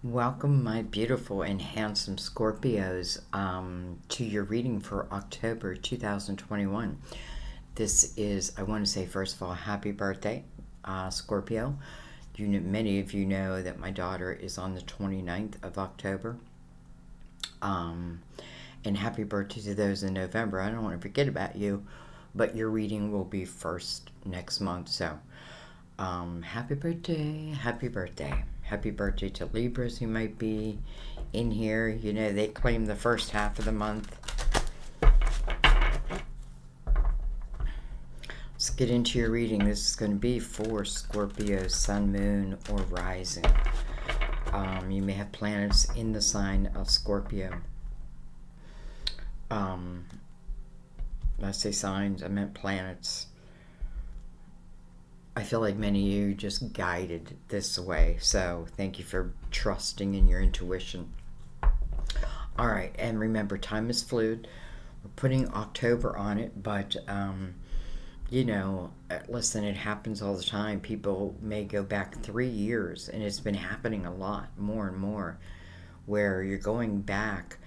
Welcome, my beautiful and handsome Scorpios, to your reading for October 2021. This is, I want to say, first of all, happy birthday, Scorpio. Many of you know that my daughter is on the 29th of October. And happy birthday to those in November. I don't want to forget about you, but your reading will be first next month. So, happy birthday, happy birthday. Happy birthday to Libras who might be in here. You know, they claim the first half of the month. Let's get into your reading. This is going to be for Scorpio, Sun, Moon, or Rising. You may have planets in the sign of Scorpio. I say signs, I meant planets. I feel like many of you just guided this way, so thank you for trusting in your intuition. All right, and remember, time is fluid. We're putting October on it, but you know, listen, it happens all the time. People may go back 3 years, and it's been happening a lot, more and more, where you're going back,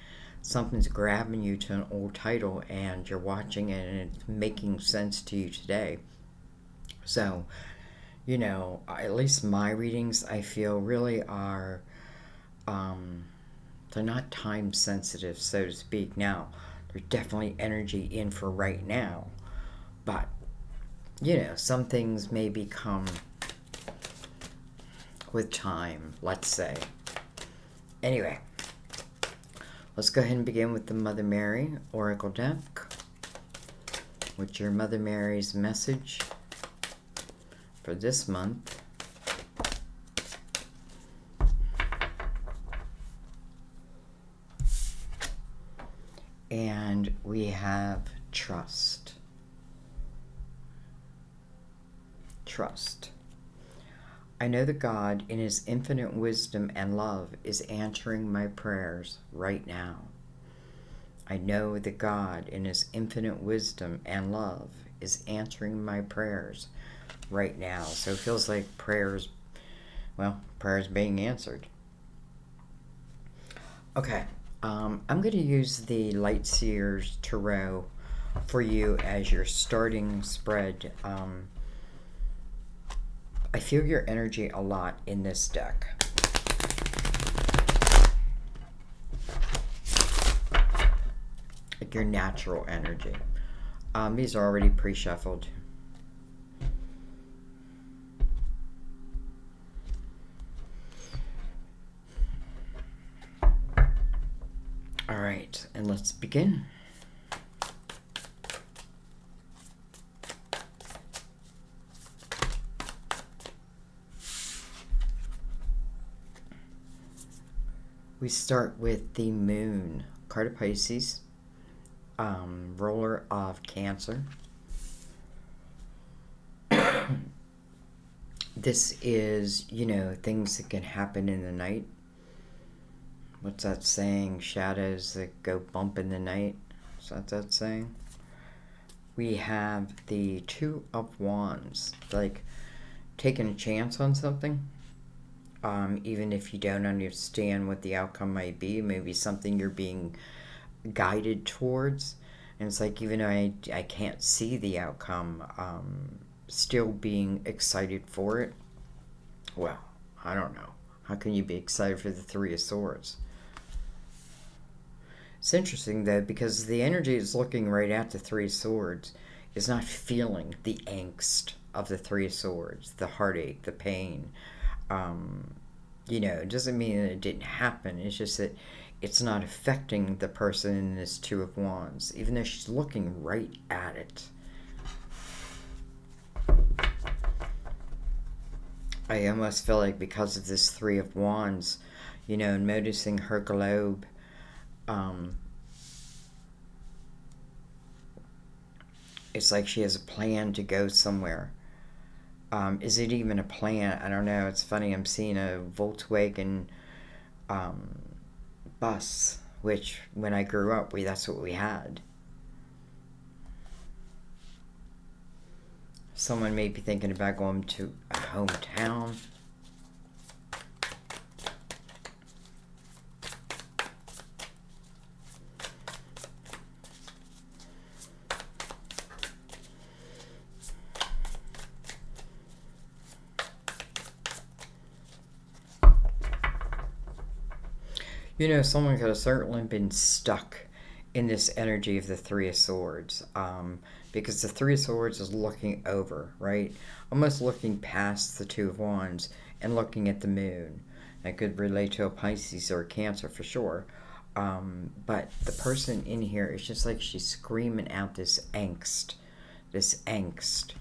something's grabbing you to an old title, and you're watching it, and it's making sense to you today. So, you know, at least my readings, I feel, really are, they're not time sensitive, so to speak. Now, there's definitely energy in for right now, but, you know, some things may become with time, let's say. Anyway, let's go ahead and begin with the Mother Mary Oracle deck. What's your Mother Mary's message for this month? And we have trust. Trust. I know that God, in His infinite wisdom and love, is answering my prayers right now. I know that God, in His infinite wisdom and love, is answering my prayers right now. So it feels like prayers being answered. Okay, I'm going to use the Light Seers Tarot for you as your starting spread. I feel your energy a lot in this deck. Like your natural energy. These are already pre-shuffled. All right, and let's begin. We start with the Moon, card of Pisces, ruler of Cancer. This is, you know, things that can happen in the night. What's that saying? Shadows that go bump in the night. Is that saying? We have the Two of Wands, like taking a chance on something. Even if you don't understand what the outcome might be, maybe something you're being guided towards. And it's like, even though I can't see the outcome, still being excited for it. Well, I don't know. How can you be excited for the Three of Swords? It's interesting, though, because the energy is looking right at the Three of Swords, is not feeling the angst of the Three of Swords, the heartache, the pain. You know, it doesn't mean that it didn't happen. It's just that it's not affecting the person in this Two of Wands, even though she's looking right at it. I almost feel like because of this Three of Wands, you know, noticing her globe, it's like she has a plan to go somewhere. Is it even a plan? I don't know. It's funny. I'm seeing a Volkswagen bus, which when I grew up, that's what we had. Someone may be thinking about going to a hometown. You know, someone could have certainly been stuck in this energy of the Three of Swords, because the Three of Swords is looking over, right? Almost looking past the Two of Wands and looking at the moon. That could relate to a Pisces or a Cancer for sure. But the person in here is just like she's screaming out this angst. This angst.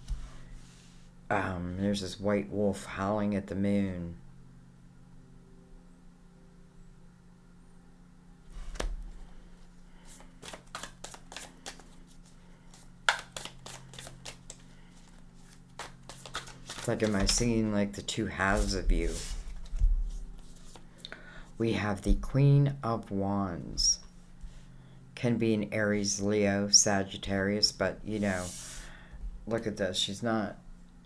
There's this white wolf howling at the moon. Like, am I seeing like the two halves of you? We have the Queen of Wands. Can be an Aries, Leo, Sagittarius, but you know, look at this. She's not,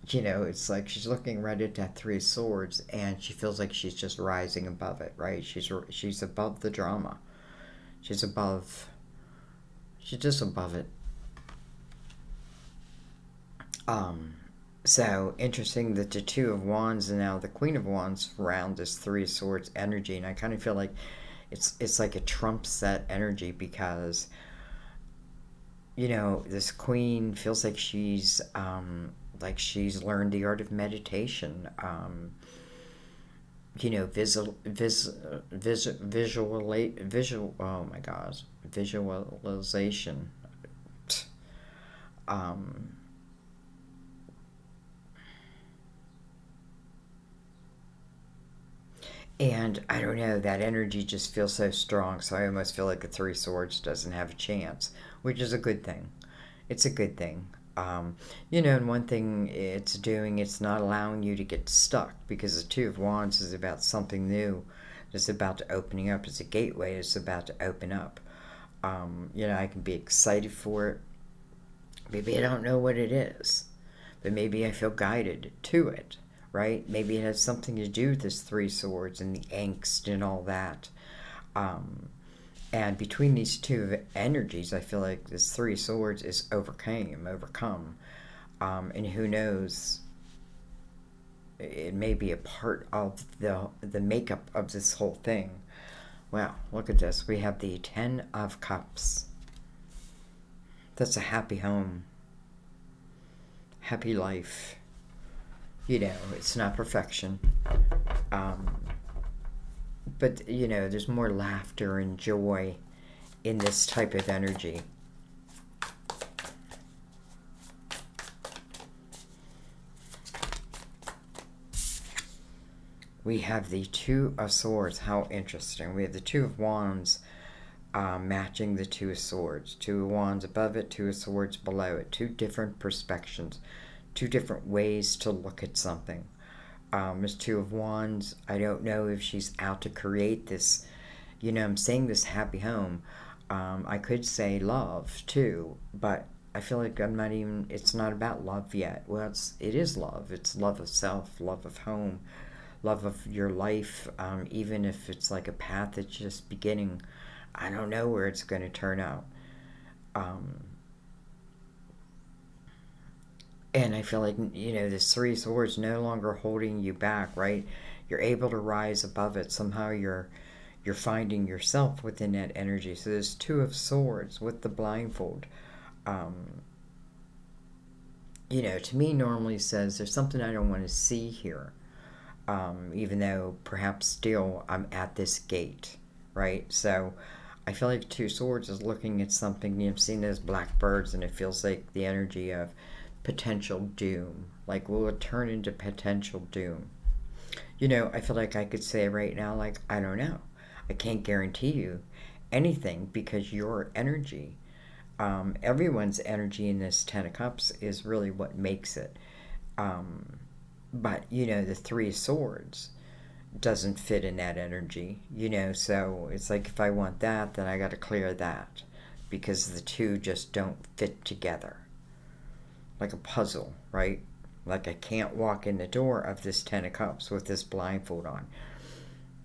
you know, it's like she's looking right at that Three of Swords and she feels like she's just rising above it, right? She's above the drama. She's just above it. So interesting that the Two of Wands and now the Queen of Wands surround this Three of Swords energy, and I kind of feel like it's like it trumps that energy because, you know, this Queen feels like she's learned the art of meditation. You know, oh my gosh, visualization. And I don't know, that energy just feels so strong, so I almost feel like the Three Swords doesn't have a chance, which is a good thing. It's a good thing. You know, and one thing it's doing, it's not allowing you to get stuck, because the Two of Wands is about something new that's about to opening up. It's a gateway, it's about to open up. You know, I can be excited for it. Maybe I don't know what it is, but maybe I feel guided to it, right? Maybe it has something to do with this Three Swords and the angst and all that. And between these two energies, I feel like this Three Swords is overcome. And who knows, it may be a part of the makeup of this whole thing. Wow, look at this. We have the Ten of Cups. That's a happy home. Happy life. You know, it's not perfection. But, you know, there's more laughter and joy in this type of energy. We have the Two of Swords. How interesting. We have the Two of Wands matching the Two of Swords. Two of Wands above it, Two of Swords below it. Two different perspectives. Two different ways to look at something. This Two of Wands, I don't know if she's out to create this, you know, I'm saying this happy home. I could say love too, but I feel like I'm not even, it's not about love yet. Well, it is love. It's love of self, love of home, love of your life, even if it's like a path that's just beginning. I don't know where it's going to turn out. And I feel like, you know, this Three Swords no longer holding you back, right? You're able to rise above it. Somehow you're finding yourself within that energy. So there's Two of Swords with the blindfold. You know, to me normally says there's something I don't want to see here. Even though perhaps still I'm at this gate, right? So I feel like Two Swords is looking at something. You've seen those black birds, and it feels like the energy of potential doom. Like, will it turn into potential doom? You know, I feel like I could say right now, like, I don't know. I can't guarantee you anything because your energy, everyone's energy in this Ten of Cups is really what makes it. But, you know, the Three of Swords doesn't fit in that energy, you know, so it's like if I want that, then I got to clear that because the two just don't fit together. Like a puzzle, right? Like I can't walk in the door of this Ten of Cups with this blindfold on.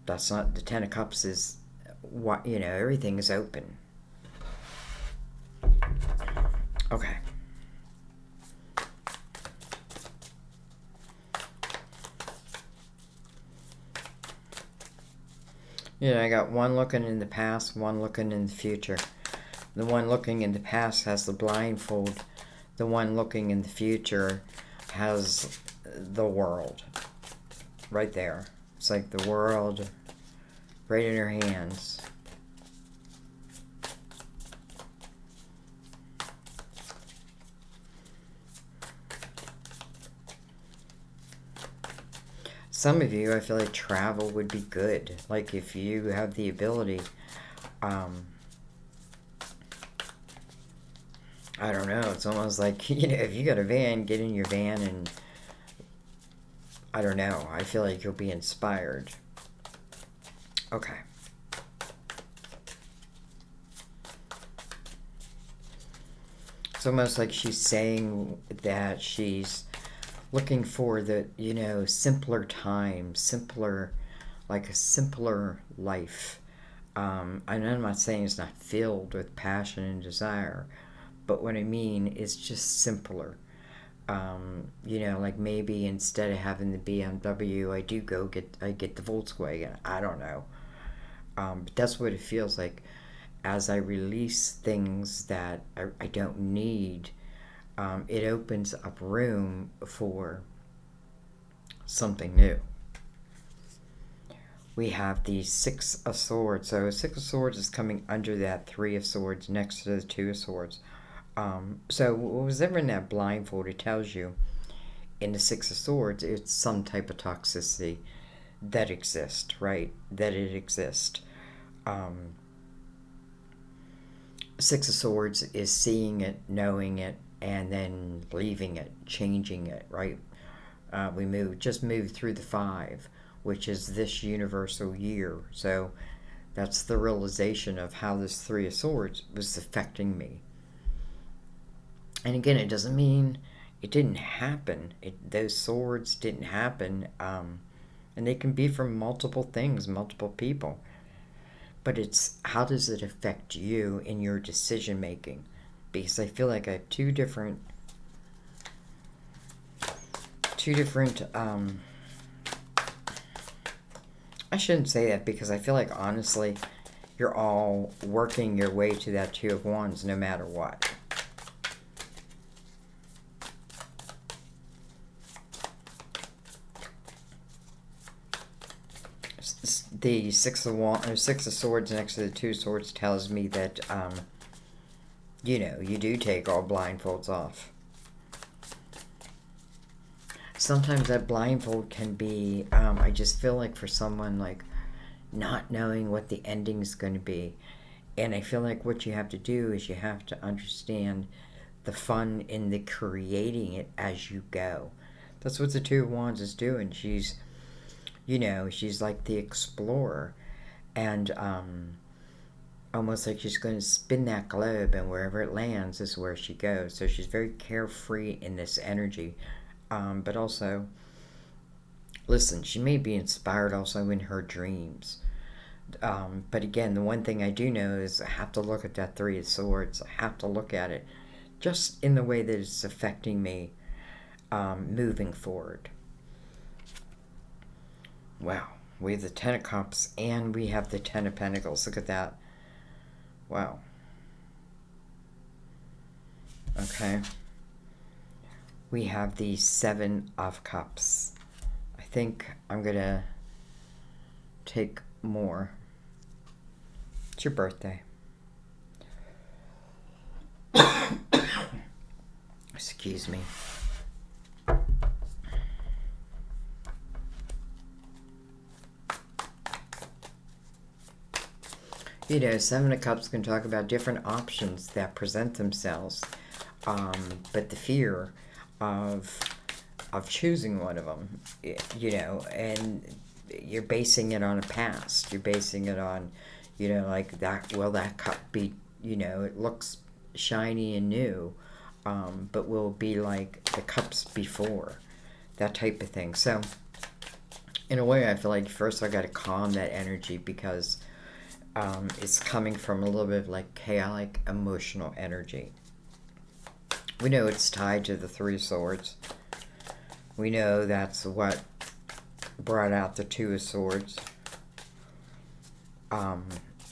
That's not, the Ten of Cups is what, you know, everything is open. Okay. You know, I got one looking in the past, one looking in the future. The one looking in the past has the blindfold. The one looking in the future has the world. Right there. It's like the world right in her hands. Some of you, I feel like travel would be good. Like if you have the ability, I don't know, it's almost like, you know, if you got a van, get in your van and, I don't know, I feel like you'll be inspired. Okay. It's almost like she's saying that she's looking for the, you know, simpler time, simpler, like a simpler life. And I'm not saying it's not filled with passion and desire, but what I mean is just simpler. You know, like maybe instead of having the BMW, I get the Volkswagen. I don't know. But that's what it feels like as I release things that I don't need. It opens up room for something new. We have the Six of Swords. So Six of Swords is coming under that Three of Swords next to the Two of Swords. So what was ever in that blindfold, it tells you in the Six of Swords, it's some type of toxicity that exists, right? That it exists. Six of Swords is seeing it, knowing it, and then leaving it, changing it, right? We just moved through the Five, which is this universal year. So that's the realization of how this Three of Swords was affecting me. And again, it doesn't mean it didn't happen. Those swords didn't happen. And they can be from multiple things, multiple people. But it's how does it affect you in your decision making? Because I feel like I have two different I shouldn't say that, because I feel like honestly you're all working your way to that Two of Wands no matter what. The Six of Swords next to the Two of Swords tells me that you know, you do take all blindfolds off. Sometimes that blindfold can be, I just feel like for someone like not knowing what the ending is going to be. And I feel like what you have to do is you have to understand the fun in the creating it as you go. That's what the Two of Wands is doing. She's, you know, she's like the explorer. And almost like she's going to spin that globe, and wherever it lands is where she goes. So she's very carefree in this energy. But also, listen, she may be inspired also in her dreams. But again, the one thing I do know is I have to look at that Three of Swords. I have to look at it just in the way that it's affecting me moving forward. Wow. We have the Ten of Cups and we have the Ten of Pentacles. Look at that. Wow. Okay. We have the Seven of Cups. I think I'm going to take more. It's your birthday. Excuse me. You know, Seven of Cups can talk about different options that present themselves, but the fear of choosing one of them, you know, and you're basing it on a past. You're basing it on, you know, like that. Will that cup be, you know, it looks shiny and new, but will be like the cups before, that type of thing. So, in a way, I feel like first I got to calm that energy, because it's coming from a little bit of like chaotic emotional energy. We know it's tied to the Three of Swords. We know that's what brought out the Two of Swords.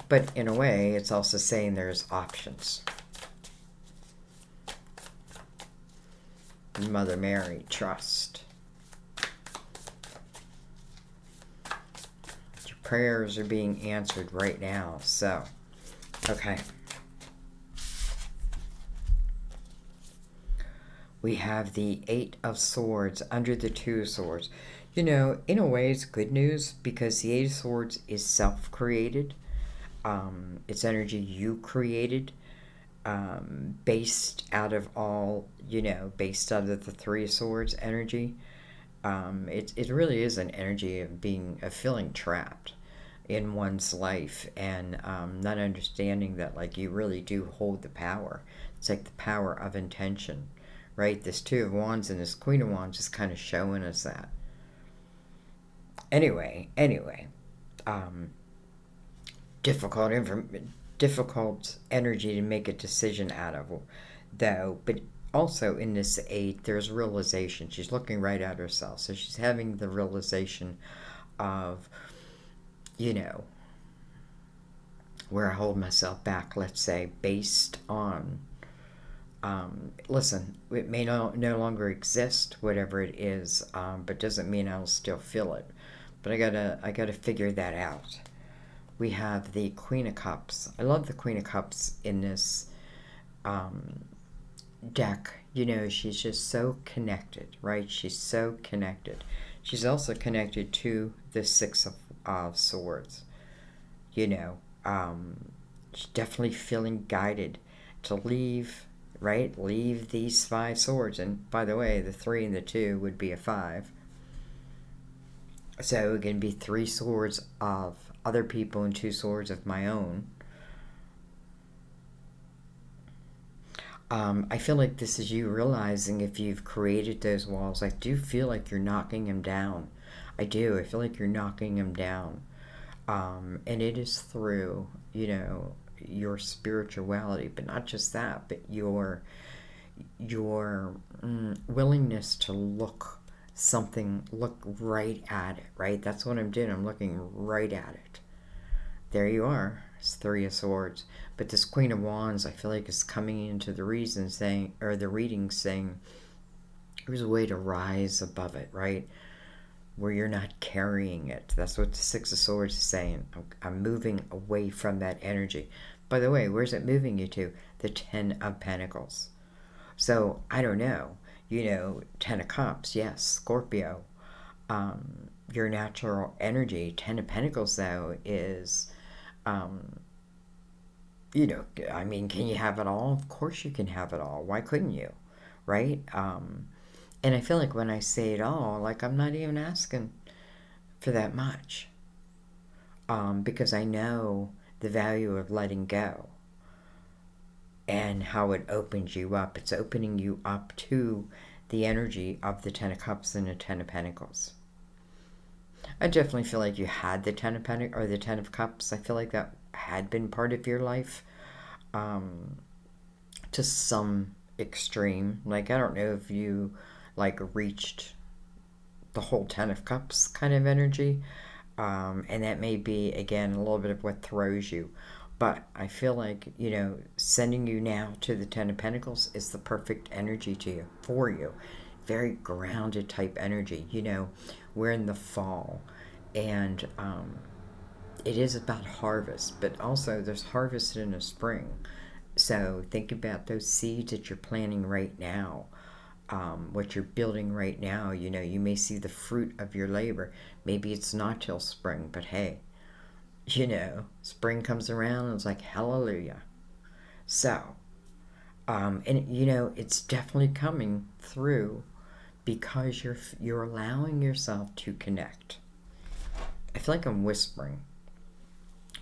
But in a way, it's also saying there's options. Mother Mary, trust. Your prayers are being answered right now. So, okay. We have the Eight of Swords under the Two of Swords. You know, in a way, it's good news because the Eight of Swords is self-created. It's energy you created, based out of all, based out of the Three of Swords energy. It really is an energy of feeling trapped in one's life, and not understanding that, like, you really do hold the power. It's like the power of intention, right? This Two of Wands and this Queen of Wands is kind of showing us that. Anyway, difficult energy to make a decision out of, though. But also in this Eight, there's realization. She's looking right at herself, so she's having the realization of, where I hold myself back, let's say, based on, listen, it may no longer exist, whatever it is, but doesn't mean I'll still feel it. But I gotta figure that out. We have the Queen of Cups. I love the Queen of Cups in this deck. She's just so connected, right? She's so connected. She's also connected to the Six of Swords. She's definitely feeling guided to leave, right? Leave these Five Swords. And by the way, the 3 and the 2 would be a 5. So it can be 3 swords of other people and 2 swords of my own. I feel like this is you realizing if you've created those walls. I do feel like you're knocking them down. I do. I feel like you're knocking them down. And it is through, your spirituality, but not just that, but your willingness to look right at it, right? That's what I'm doing. I'm looking right at it. There you are. It's 3 of Swords. But this Queen of Wands, I feel like, is coming into the reading saying there's a way to rise above it, right? Where you're not carrying it. That's what the 6 of Swords is saying. I'm moving away from that energy. By the way, where's it moving you to? The 10 of Pentacles. So, I don't know. 10 of Cups, yes, Scorpio. Your natural energy. 10 of Pentacles, though, is, can you have it all? Of course you can have it all. Why couldn't you? Right? And I feel like when I say it all, like, I'm not even asking for that much. Because I know the value of letting go. And how it opens you up. It's opening you up to the energy of the 10 of Cups and the 10 of Pentacles. I definitely feel like you had the 10 of Pentacles or the 10 of Cups. I feel like that had been part of your life, to some extreme. Like, I don't know if you, like, reached the whole 10 of Cups kind of energy, and that may be, again, a little bit of what throws you. But I feel like, sending you now to the 10 of Pentacles is the perfect energy for you. Very grounded type energy. We're in the fall, and it is about harvest, but also there's harvest in the spring. So think about those seeds that you're planting right now, what you're building right now. You may see the fruit of your labor. Maybe it's not till spring, but hey, spring comes around and it's like, hallelujah. So, and it's definitely coming through because you're allowing yourself to connect. I feel like I'm whispering.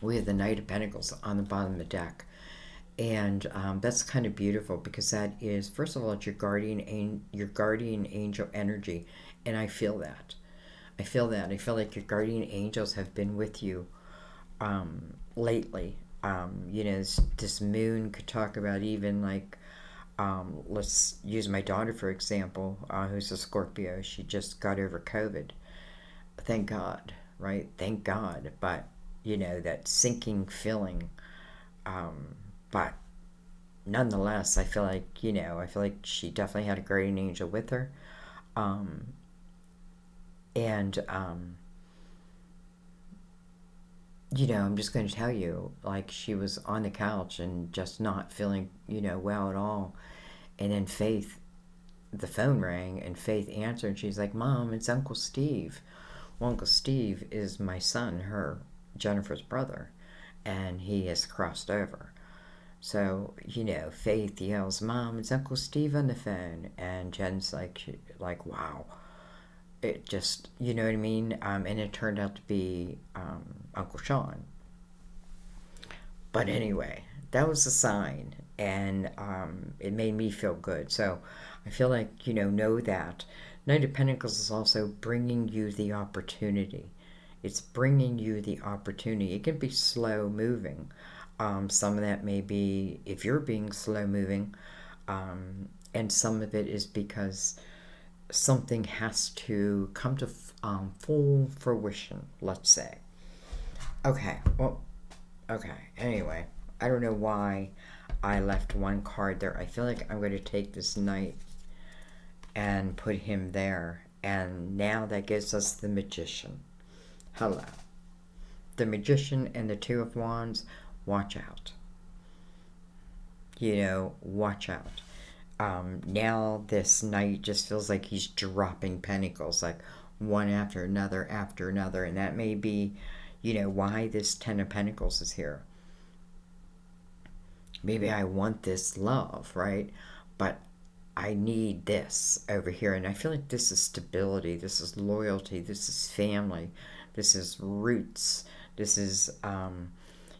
We have the Knight of Pentacles on the bottom of the deck, and that's kind of beautiful because that is, first of all, it's your guardian angel energy, and I feel that. I feel like your guardian angels have been with you lately. This moon could talk about even, like, let's use my daughter for example, who's a Scorpio. She just got over COVID. Thank God, right? Thank God. But you know, that sinking feeling. But nonetheless, I feel like, you know, I feel like she definitely had a guardian angel with her. And you know, I'm just going to tell you, like, she was on the couch and just not feeling, you know, well at all. And then Faith, the phone rang, and Faith answered, and she's like, Mom, it's Uncle Steve. Well, Uncle Steve is my son, Jennifer's brother, and he has crossed over. So, you know, Faith yells, Mom, it's Uncle Steve on the phone. And Jen's like, wow. It just, you know what I mean? And it turned out to be Uncle Sean. But anyway, that was a sign, and it made me feel good. So I feel like, you know that. Knight of Pentacles is also bringing you the opportunity. It's bringing you the opportunity. It can be slow moving. Some of that may be if you're being slow moving, and some of it is because something has to come to full fruition, let's say. Okay, well, okay, anyway, I don't know why I left one card there. I feel like I'm going to take this knight and put him there, and now that gives us the Magician. Hello. The Magician and the Two of Wands, watch out. You know, watch out. Now this knight just feels like he's dropping pentacles, like one after another, and that may be, you know, why this Ten of Pentacles is here. Maybe I want this love, right? But I need this over here, and I feel like this is stability, this is loyalty, this is family, this is roots, this is,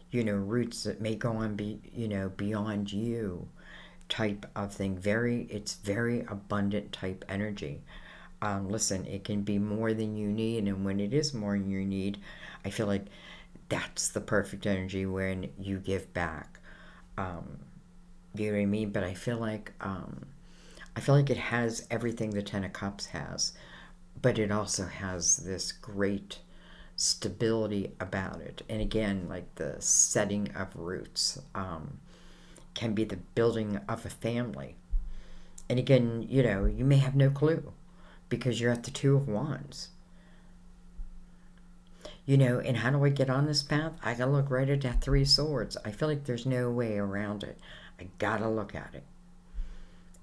you know, roots that may go on, beyond you. Type of thing. It's very abundant type energy. Listen, it can be more than you need, and when it is more than you need, I feel like that's the perfect energy when you give back. You know what I mean? But I feel like it has everything the Ten of Cups has, but it also has this great stability about it. And again, like the setting of roots. Can be the building of a family. And again, you know, you may have no clue because you're at the Two of Wands. You know, and how do I get on this path? I gotta look right at that Three of Swords. I feel like there's no way around it. I gotta look at it.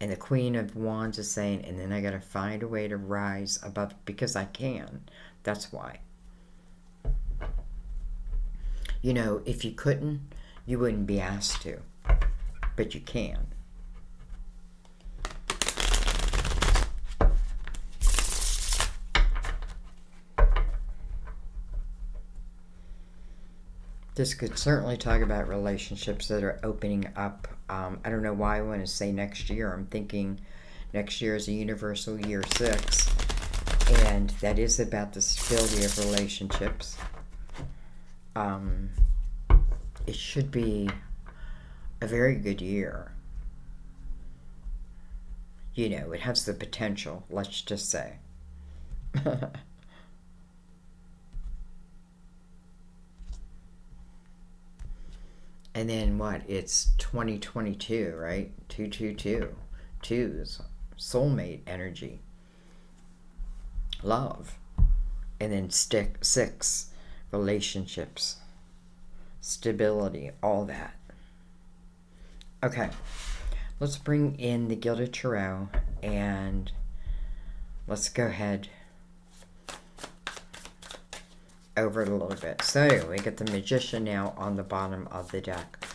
And the Queen of Wands is saying, and then I gotta find a way to rise above because I can. That's why. You know, if you couldn't, you wouldn't be asked to. But you can. This could certainly talk about relationships that are opening up. I don't know why I want to say next year. I'm thinking next year is a universal year 6. And that is about the stability of relationships. It should be a very good year. You know, it has the potential, let's just say. And then what? It's 2022, right? 222. 2's soulmate energy. Love. And then 6, relationships. Stability, all that. Okay, let's bring in the Gilded Tarot and let's go ahead over it a little bit. So we get the Magician now on the bottom of the deck.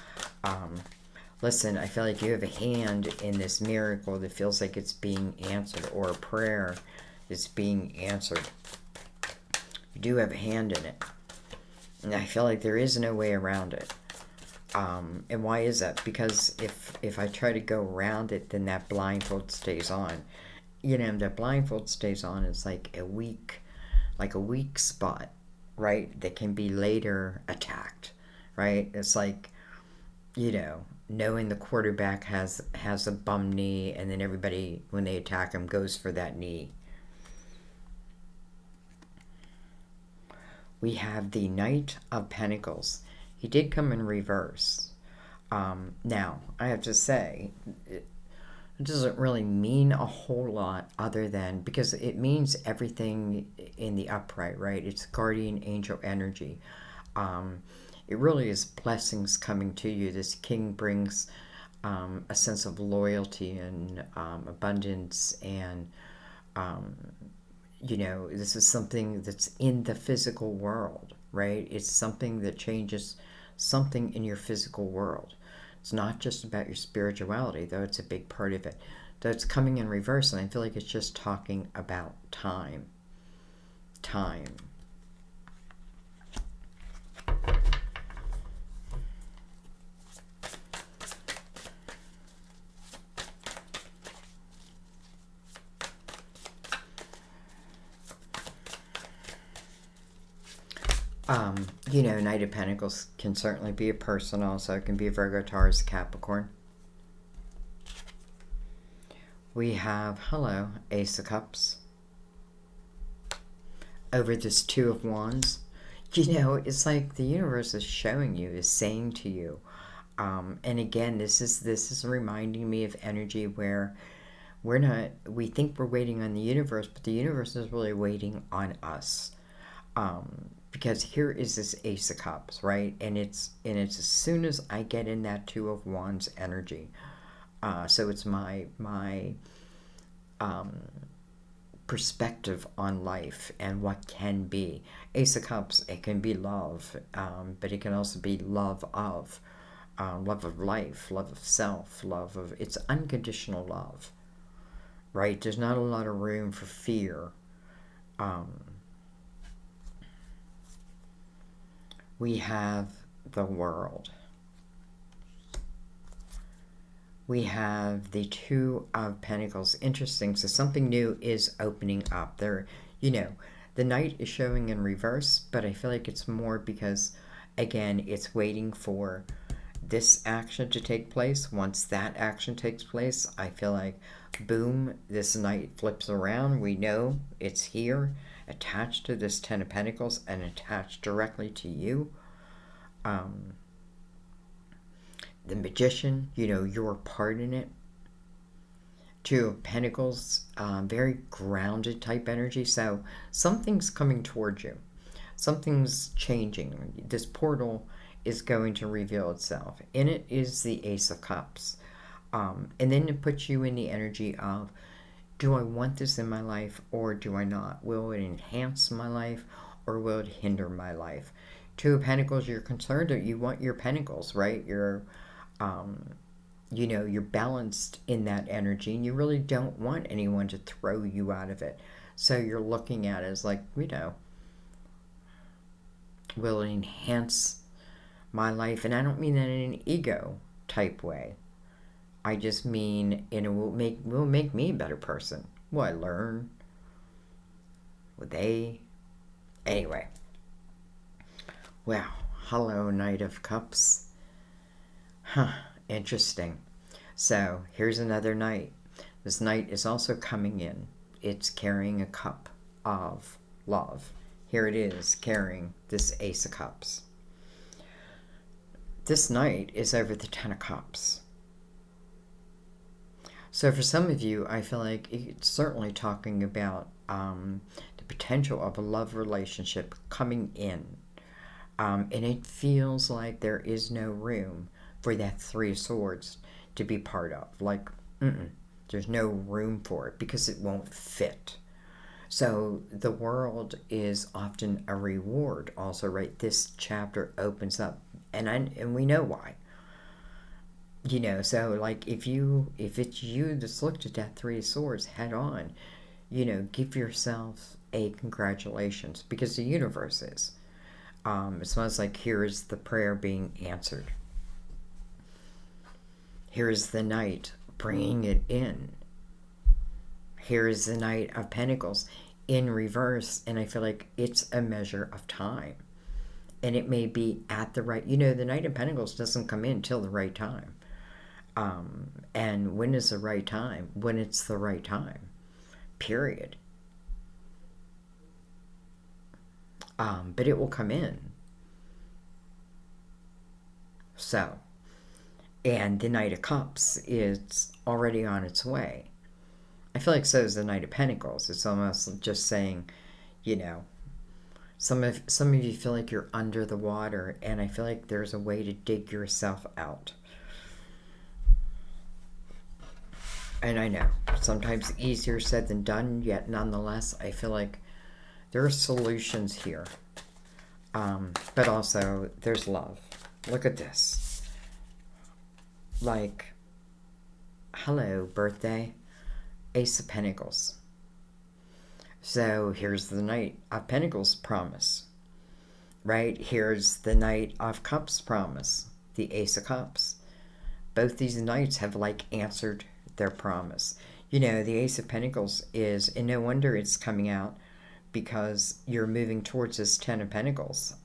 Listen, I feel like you have a hand in this miracle that feels like it's being answered, or a prayer that's being answered. You do have a hand in it. And I feel like there is no way around it. And why is that? Because if I try to go around it, then that blindfold stays on. You know, that blindfold stays on is like a weak spot, right? That can be later attacked, right? It's like, you know, knowing the quarterback has a bum knee, and then everybody, when they attack him, goes for that knee. We have the Knight of Pentacles. He did come in reverse. Now, I have to say, it doesn't really mean a whole lot other than, because it means everything in the upright, right? It's guardian angel energy. It really is blessings coming to you. This king brings a sense of loyalty and abundance, and you know, this is something that's in the physical world, right? It's something that changes something in your physical world. It's not just about your spirituality, though it's a big part of it. Though it's coming in reverse, and I feel like it's just talking about time. Time. You know, Knight of Pentacles can certainly be a person also. It can be a Virgo, Taurus, Capricorn. We have, hello, Ace of Cups. Over this Two of Wands. You know, it's like the universe is showing you, is saying to you. And again, this is reminding me of energy where we think we're waiting on the universe, but the universe is really waiting on us. Because here is this Ace of Cups, right? And it's as soon as I get in that Two of Wands energy. So it's my perspective on life and what can be. Ace of Cups, it can be love, but it can also be love of life, love of self, love of, it's unconditional love, right? There's not a lot of room for fear. We have the World. We have the Two of Pentacles. Interesting. So something new is opening up. There, you know, the Knight is showing in reverse, but I feel like it's more because, again, it's waiting for this action to take place. Once that action takes place, I feel like, boom, this Knight flips around. We know it's here, attached to this Ten of Pentacles and attached directly to you. The Magician, you know, your part in it. Two of Pentacles, very grounded type energy. So something's coming towards you. Something's changing. This portal is going to reveal itself. In it is the Ace of Cups. And then it puts you in the energy of, do I want this in my life or do I not? Will it enhance my life or will it hinder my life? Two of Pentacles, you're concerned that you want your pentacles, right? You're, you know, you're balanced in that energy and you really don't want anyone to throw you out of it. So you're looking at it as like, you know, will it enhance my life? And I don't mean that in an ego type way. I just mean it will make me a better person. Will I learn? Will they? Anyway. Well, hello, Knight of Cups. Huh, interesting. So, here's another Knight. This Knight is also coming in. It's carrying a cup of love. Here it is, carrying this Ace of Cups. This Knight is over the Ten of Cups. So for some of you, I feel like it's certainly talking about the potential of a love relationship coming in. And it feels like there is no room for that Three of Swords to be part of. Like, there's no room for it because it won't fit. So the World is often a reward also, right? This chapter opens up, and we know why. You know, so like if it's you that's looked at that Three of Swords head on, you know, give yourself a congratulations because the universe is. It sounds like here is the prayer being answered. Here is the Knight bringing it in. Here is the Knight of Pentacles in reverse, and I feel like it's a measure of time. And it may be at the right, you know, the Knight of Pentacles doesn't come in till the right time. And when is the right time? When it's the right time. Period. but it will come in. So, and the Knight of Cups is already on its way. I feel like so is the Knight of Pentacles. It's almost just saying, you know, some of you feel like you're under the water, and I feel like there's a way to dig yourself out. And I know, sometimes easier said than done, yet nonetheless, I feel like there are solutions here. But also, there's love. Look at this. Like, hello, birthday. Ace of Pentacles. So here's the Knight of Pentacles promise. Right? Here's the Knight of Cups promise. The Ace of Cups. Both these Knights have, like, answered their promise. You know, the Ace of Pentacles is, and no wonder it's coming out, because you're moving towards this Ten of Pentacles.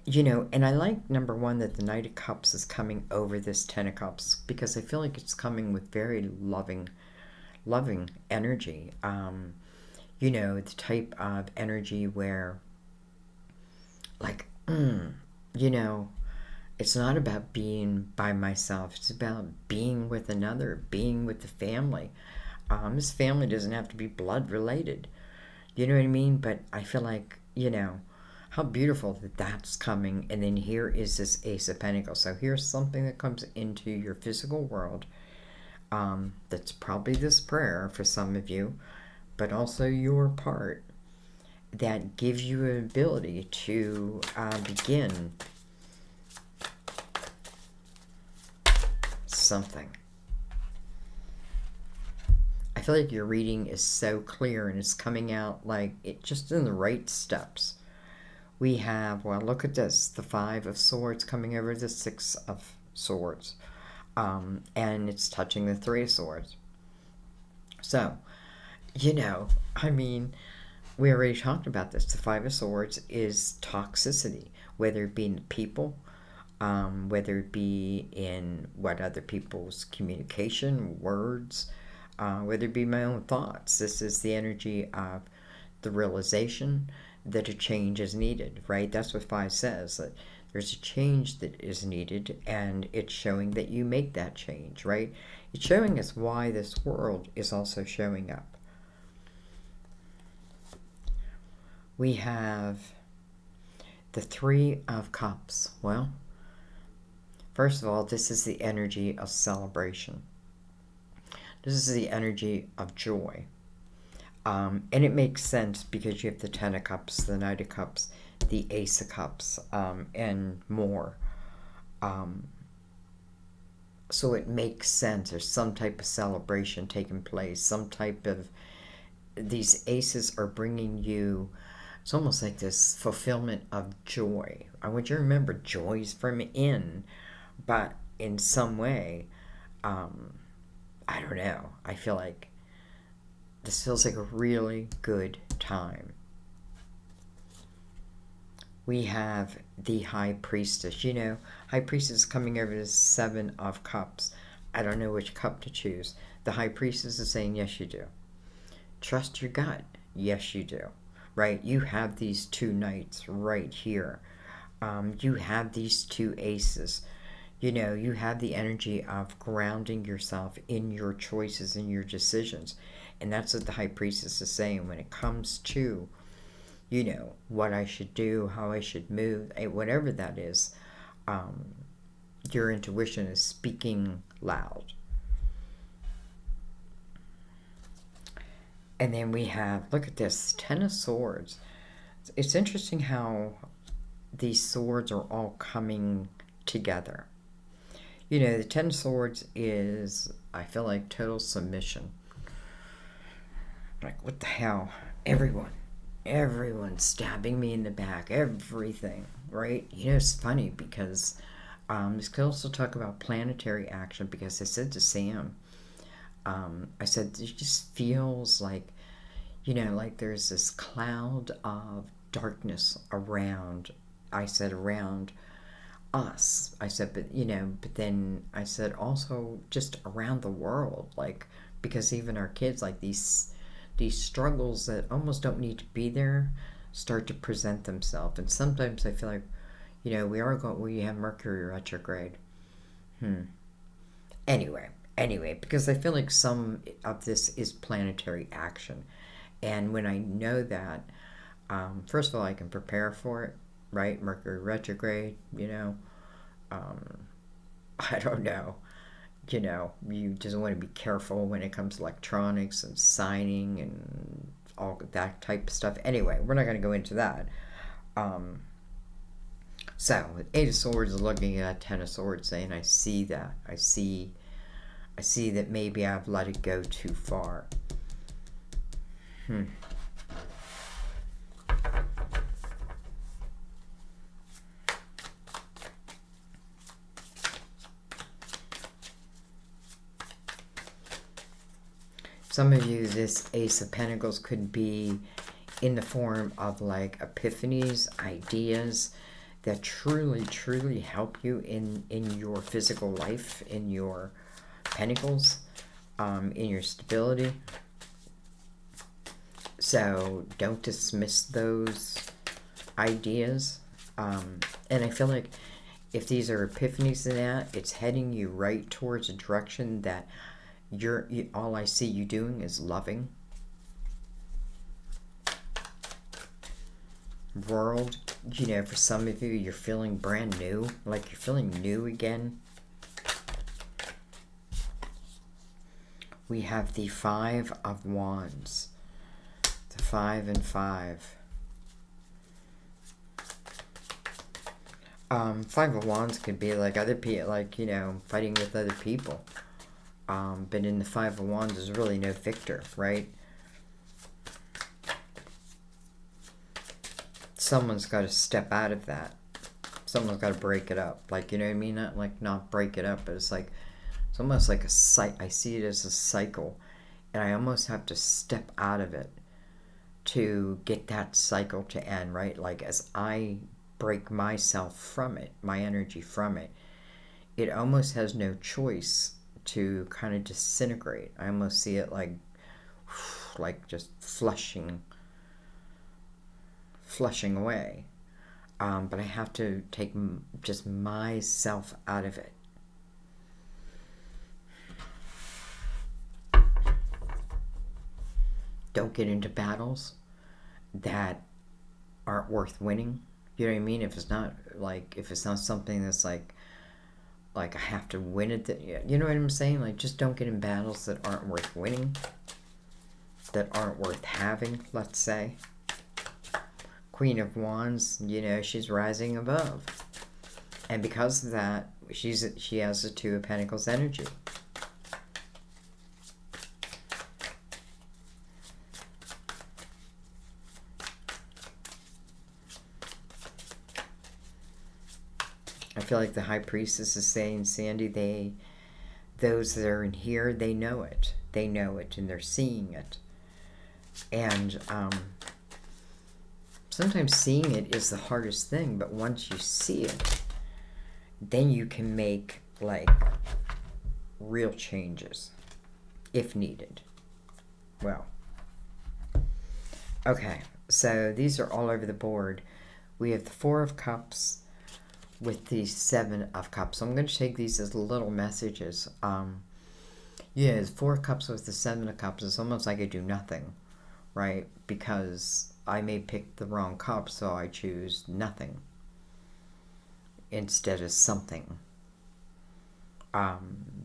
You know, and I like, number one, that the Knight of Cups is coming over this Ten of Cups, because I feel like it's coming with very loving energy. You know, the type of energy where, like, you know, it's not about being by myself. It's about being with another, being with the family. This family doesn't have to be blood related. You know what I mean? But I feel like, you know, how beautiful that that's coming. And then here is this Ace of Pentacles. So here's something that comes into your physical world. That's probably this prayer for some of you, but also your part, that gives you an ability to begin something. I feel like your reading is so clear, and it's coming out like it just in the right steps. We have, well, look at this, the Five of Swords coming over the Six of Swords, and it's touching the Three of Swords. So, you know, I mean, we already talked about this. The Five of Swords is toxicity, whether it be in people, whether it be in what other people's communication, words, whether it be my own thoughts. This is the energy of the realization that a change is needed, right? That's what 5 says, that there's a change that is needed, and it's showing that you make that change, right? It's showing us why this world is also showing up. We have the Three of Cups. Well, first of all, this is the energy of celebration. This is the energy of joy. And it makes sense because you have the Ten of Cups, the Knight of Cups, the Ace of Cups, and more. So it makes sense. There's some type of celebration taking place. Some type of... These aces are bringing you... It's almost like this fulfillment of joy. I want you to remember, joy's from in. But in some way, I don't know. I feel like this feels like a really good time. We have the High Priestess. You know, High Priestess is coming over the Seven of Cups. I don't know which cup to choose. The High Priestess is saying, yes, you do. Trust your gut. Yes, you do. Right? You have these two knights right here. You have these two aces. You know, you have the energy of grounding yourself in your choices and your decisions. And that's what the High Priestess is saying when it comes to, you know, what I should do, how I should move, whatever that is. Your intuition is speaking loud. And then we have, look at this, Ten of Swords. It's interesting how these swords are all coming together. You know, the Ten of Swords is, I feel like, total submission. Like, what the hell? Everyone's stabbing me in the back. Everything, right? You know, it's funny because this could also talk about planetary action, because I said to Sam, I said, it just feels like, you know, like there's this cloud of darkness around, I said, around us. I said, but, you know, but then I said also just around the world, like, because even our kids, like these struggles that almost don't need to be there, start to present themselves. And sometimes I feel like, you know, we have Mercury retrograde. Anyway, because I feel like some of this is planetary action. And when I know that, first of all, I can prepare for it, right? Mercury retrograde, you know. I don't know. You know, you just want to be careful when it comes to electronics and signing and all that type of stuff. Anyway, we're not going to go into that. So, with Eight of Swords looking at Ten of Swords, saying, I see that. I see that maybe I've let it go too far. Some of you, this Ace of Pentacles could be in the form of like epiphanies, ideas that truly, truly help you in your physical life, in your pentacles, in your stability. So don't dismiss those ideas. And I feel like if these are epiphanies in that, it's heading you right towards a direction that all I see you doing is loving. World, you know, for some of you, you're feeling brand new, like you're feeling new again. We have the Five of Wands. The 5 and 5. 5 of Wands could be like other people, like, you know, fighting with other people. But in the 5 of Wands, there's really no victor, right? Someone's got to step out of that. Someone's got to break it up. Like, you know what I mean? Not break it up, but it's like, it's almost like I see it as a cycle. And I almost have to step out of it to get that cycle to end, right? Like, as I break myself from it, my energy from it, it almost has no choice to kind of disintegrate. I almost see it like just flushing away. But I have to take just myself out of it. Don't get into battles that aren't worth winning. You know what I mean? If it's not something that's like I have to win it. You know what I'm saying? Like, just don't get in battles that aren't worth winning, that aren't worth having, let's say. Queen of Wands, you know, she's rising above. And because of that, she has the Two of Pentacles energy. I feel like the High Priestess is saying, Sandy, those that are in here, they know it. They know it, and they're seeing it. And sometimes seeing it is the hardest thing, but once you see it, then you can make, like, real changes, if needed. Well, okay, so these are all over the board. We have the Four of Cups with the Seven of Cups. So I'm going to take these as little messages. Yeah, it's 4 of Cups with the 7 of Cups. It's almost like I do nothing, right? Because I may pick the wrong cup, so I choose nothing instead of something.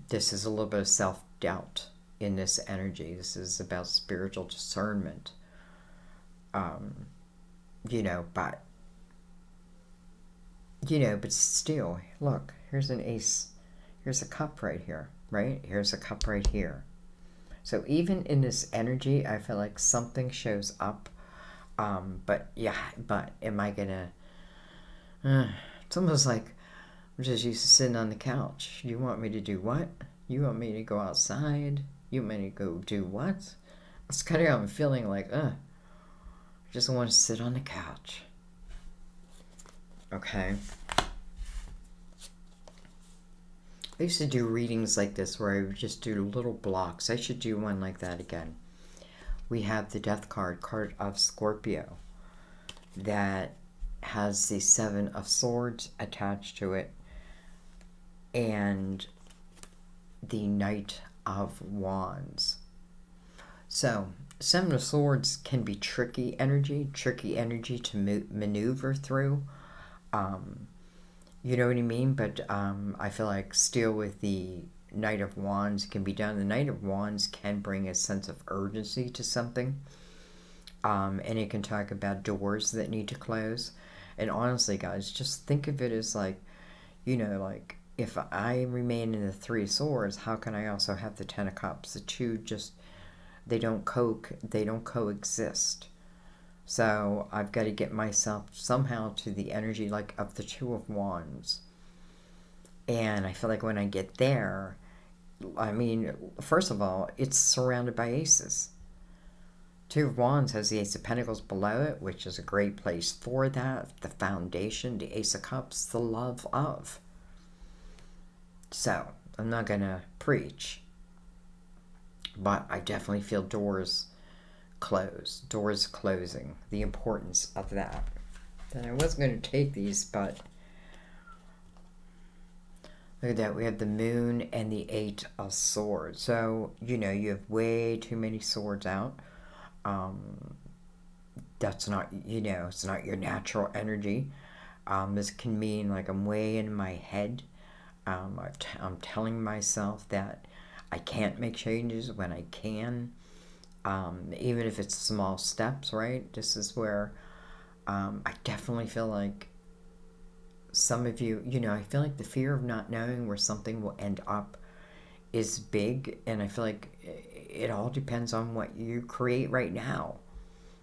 This is a little bit of self-doubt in this energy. This is about spiritual discernment. You know, but still, look, here's an ace. Here's a cup right here, right? Here's a cup right here. So even in this energy, I feel like something shows up. But am I gonna... it's almost like I'm just used to sitting on the couch. You want me to do what? You want me to go outside? You want me to go do what? It's kind of how I'm feeling, like, I just want to sit on the couch. Okay. I used to do readings like this where I would just do little blocks. I should do one like that again. We have the Death card of Scorpio. that has the Seven of Swords attached to it and the Knight of Wands. So, Seven of Swords can be tricky energy to maneuver through. You know what I mean? But I feel like still with the Knight of Wands can be done. The Knight of Wands can bring a sense of urgency to something. And it can talk about doors that need to close. And honestly, guys, just think of it as like, you know, like if I remain in the Three of Swords, how can I also have the Ten of Cups? The two just, they don't coexist. So I've got to get myself somehow to the energy like of the Two of Wands. And I feel like when I get there, I mean, first of all, it's surrounded by aces. Two of Wands has the Ace of Pentacles below it, which is a great place for that. The foundation, the Ace of Cups, the love of. So, I'm not going to preach, but I definitely feel doors closing, the importance of that. And I wasn't going to take these, but look at that. We have the Moon and the Eight of Swords. So, you know, you have way too many swords out. That's not, you know, it's not your natural energy. This can mean like I'm way in my head. I'm telling myself that I can't make changes when I can. Even if it's small steps, right? This is where I definitely feel like some of you, you know, I feel like the fear of not knowing where something will end up is big. And I feel like it all depends on what you create right now,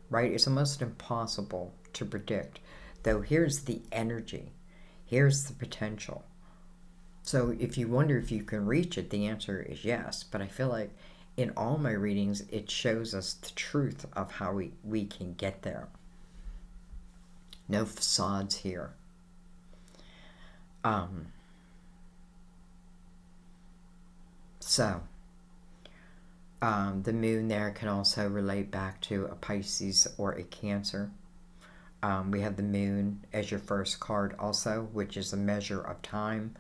right? It's almost impossible to predict. Though here's the energy, here's the potential. So if you wonder if you can reach it, the answer is yes. But I feel like in all my readings, it shows us the truth of how we can get there. No facades here. The Moon there can also relate back to a Pisces or a Cancer. We have the Moon as your first card also, which is a measure of time.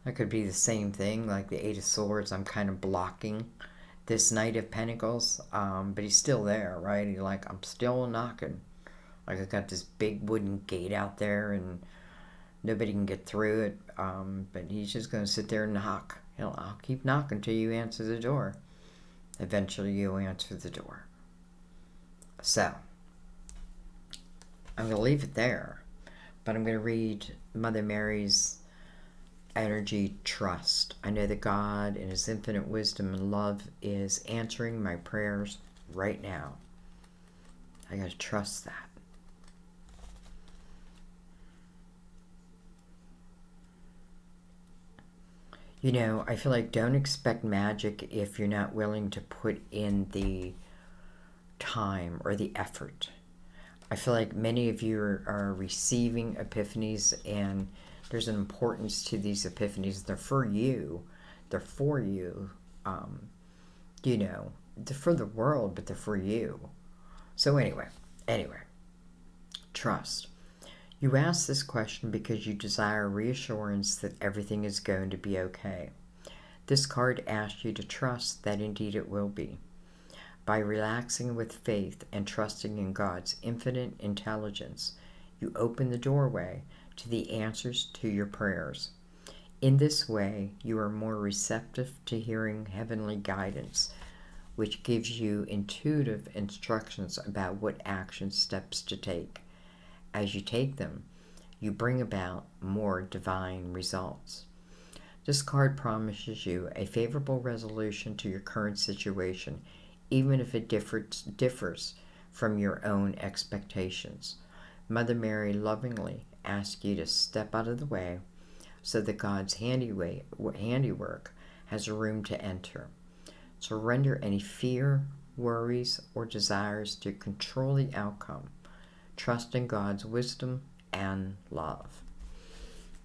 That could be the same thing, like the Eight of Swords. I'm kind of blocking this Knight of Pentacles, but he's still there, right? He's like, I'm still knocking. Like, I got this big wooden gate out there, and nobody can get through it, but he's just going to sit there and knock. I'll keep knocking till you answer the door. Eventually, you'll answer the door. So, I'm going to leave it there, but I'm going to read Mother Mary's energy, trust. I know that God in his infinite wisdom and love is answering my prayers right now. I gotta trust that. You know, I feel like don't expect magic if you're not willing to put in the time or the effort. I feel like many of you are receiving epiphanies, and there's an importance to these epiphanies. They're for you. They're for you. You know, they're for the world, but they're for you. So anyway, trust. You ask this question because you desire reassurance that everything is going to be okay. This card asks you to trust that indeed it will be. By relaxing with faith and trusting in God's infinite intelligence, you open the doorway to the answers to your prayers. In this way, you are more receptive to hearing heavenly guidance, which gives you intuitive instructions about what action steps to take. As you take them, you bring about more divine results. This card promises you a favorable resolution to your current situation, even if it differs from your own expectations. Mother Mary lovingly asks you to step out of the way so that God's handiwork has room to enter. Surrender any fear, worries, or desires to control the outcome. Trust in God's wisdom and love.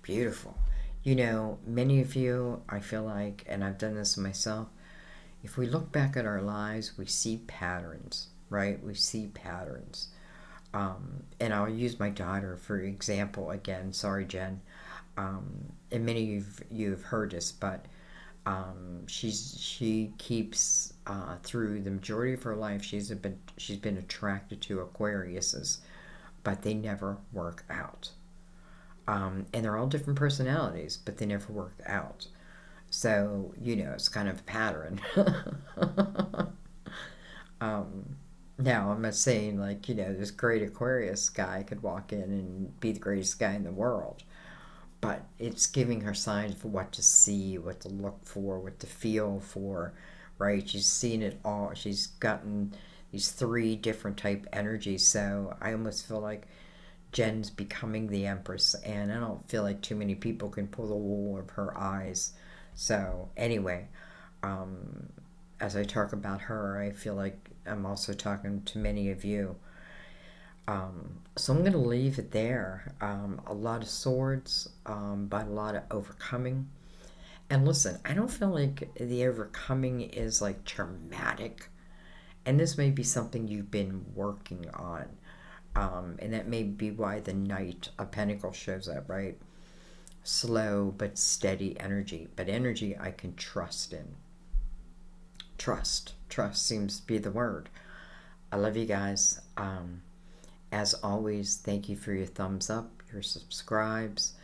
Beautiful. You know, many of you, I feel like, and I've done this myself, if we look back at our lives, we see patterns, right? We see patterns. And I'll use my daughter for example again. Sorry, Jen. And many of you have heard this, but she keeps through the majority of her life she's been attracted to Aquariuses, but they never work out. And they're all different personalities, but they never work out. So it's kind of a pattern. Now I'm not saying like this great Aquarius guy could walk in and be the greatest guy in the world, but it's giving her signs for what to see, what to look for, what to feel for, right? She's seen it all. She's gotten these 3 different type energies. So I almost feel like Jen's becoming the Empress, and I don't feel like too many people can pull the wool over her eyes. So anyway, as I talk about her, I feel like I'm also talking to many of you. So I'm going to leave it there. A lot of swords, but a lot of overcoming. And listen, I don't feel like the overcoming is like traumatic. And this may be something you've been working on. And that may be why the Knight of Pentacles shows up, right? Slow but steady energy. But energy I can trust in. Trust seems to be the word. I love you guys. As always, thank you for your thumbs up, your subscribes.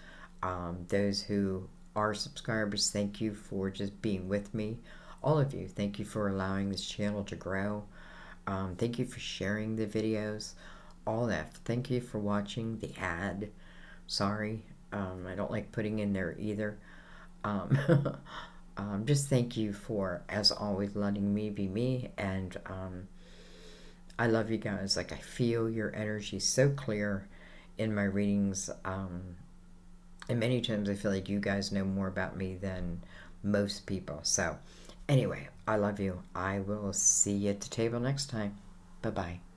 Those who are subscribers, thank you for just being with me. All of you, thank you for allowing this channel to grow. Thank you for sharing the videos. All that. Thank you for watching the ad. Sorry, I don't like putting in there either. Just thank you for, as always, letting me be me. And I love you guys. Like, I feel your energy so clear in my readings. And many times I feel like you guys know more about me than most people. So anyway, I love you. I will see you at the table next time. Bye-bye.